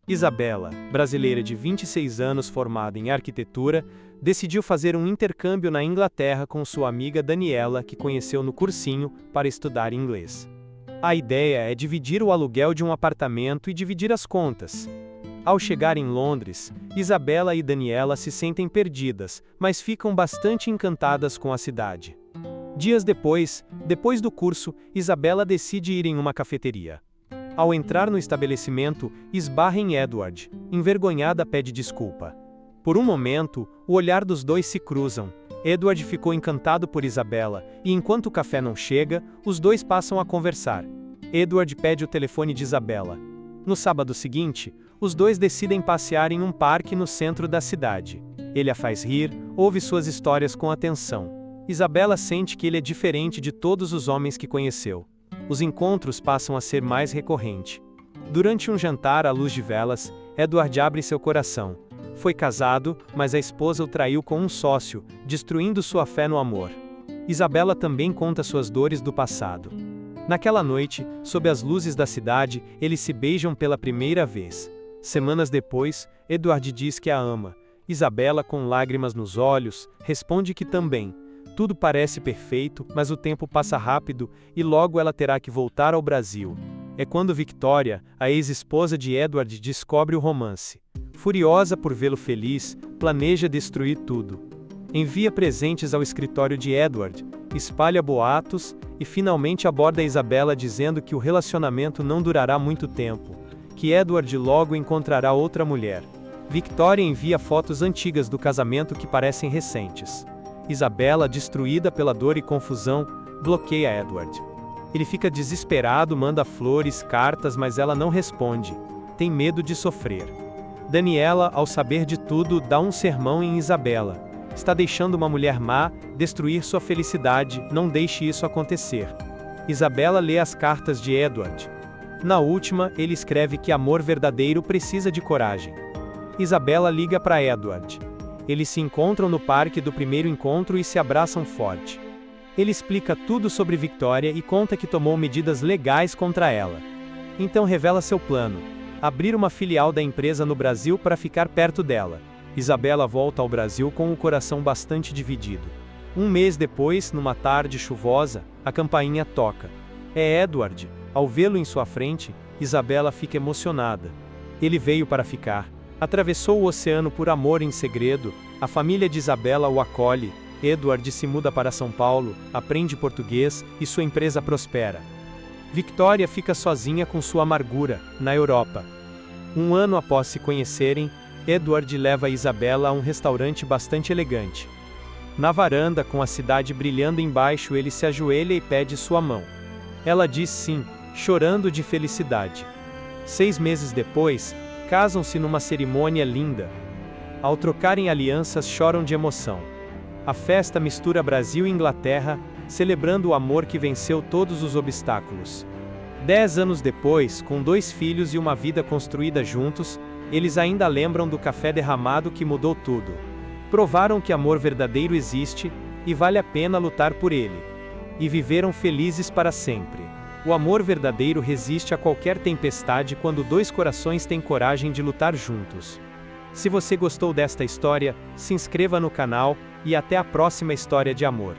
Isabela, brasileira de 26 anos formada em arquitetura, decidiu fazer um intercâmbio na Inglaterra com sua amiga Daniela, que conheceu no cursinho, para estudar inglês. A ideia é dividir o aluguel de um apartamento e dividir as contas. Ao chegar em Londres, Isabela e Daniela se sentem perdidas, mas ficam bastante encantadas com a cidade. Dias depois do curso, Isabela decide ir em uma cafeteria. Ao entrar no estabelecimento, esbarra em Edward. Envergonhada, pede desculpa. Por um momento, o olhar dos dois se cruzam. Edward ficou encantado por Isabela, e enquanto o café não chega, os dois passam a conversar. Edward pede o telefone de Isabela. No sábado seguinte, os dois decidem passear em um parque no centro da cidade. Ele a faz rir, ouve suas histórias com atenção. Isabela sente que ele é diferente de todos os homens que conheceu. Os encontros passam a ser mais recorrentes. Durante um jantar à luz de velas, Edward abre seu coração. Foi casado, mas a esposa o traiu com um sócio, destruindo sua fé no amor. Isabela também conta suas dores do passado. Naquela noite, sob as luzes da cidade, eles se beijam pela primeira vez. Semanas depois, Edward diz que a ama. Isabela, com lágrimas nos olhos, responde que também. Tudo parece perfeito, mas o tempo passa rápido e logo ela terá que voltar ao Brasil. É quando Victoria, a ex-esposa de Edward, descobre o romance. Furiosa por vê-lo feliz, planeja destruir tudo. Envia presentes ao escritório de Edward, espalha boatos e finalmente aborda Isabela dizendo que o relacionamento não durará muito tempo, que Edward logo encontrará outra mulher. Victoria envia fotos antigas do casamento que parecem recentes. Isabela, destruída pela dor e confusão, bloqueia Edward. Ele fica desesperado, manda flores, cartas, mas ela não responde. Tem medo de sofrer. Daniela, ao saber de tudo, dá um sermão em Isabela. Está deixando uma mulher má destruir sua felicidade, não deixe isso acontecer. Isabela lê as cartas de Edward. Na última, ele escreve que amor verdadeiro precisa de coragem. Isabela liga para Edward. Eles se encontram no parque do primeiro encontro e se abraçam forte. Ele explica tudo sobre Victoria e conta que tomou medidas legais contra ela. Então revela seu plano: abrir uma filial da empresa no Brasil para ficar perto dela. Isabela volta ao Brasil com o coração bastante dividido. Um mês depois, numa tarde chuvosa, a campainha toca. É Edward. Ao vê-lo em sua frente, Isabela fica emocionada. Ele veio para ficar. Atravessou o oceano por amor em segredo, a família de Isabela o acolhe, Edward se muda para São Paulo, aprende português e sua empresa prospera. Victoria fica sozinha com sua amargura, na Europa. Um ano após se conhecerem, Edward leva Isabela a um restaurante bastante elegante. Na varanda, com a cidade brilhando embaixo, ele se ajoelha e pede sua mão. Ela diz sim, chorando de felicidade. 6 meses depois, casam-se numa cerimônia linda. Ao trocarem alianças, choram de emoção. A festa mistura Brasil e Inglaterra, celebrando o amor que venceu todos os obstáculos. 10 anos depois, com 2 filhos e uma vida construída juntos, eles ainda lembram do café derramado que mudou tudo. Provaram que amor verdadeiro existe, e vale a pena lutar por ele. E viveram felizes para sempre. O amor verdadeiro resiste a qualquer tempestade quando 2 corações têm coragem de lutar juntos. Se você gostou desta história, se inscreva no canal, e até a próxima história de amor.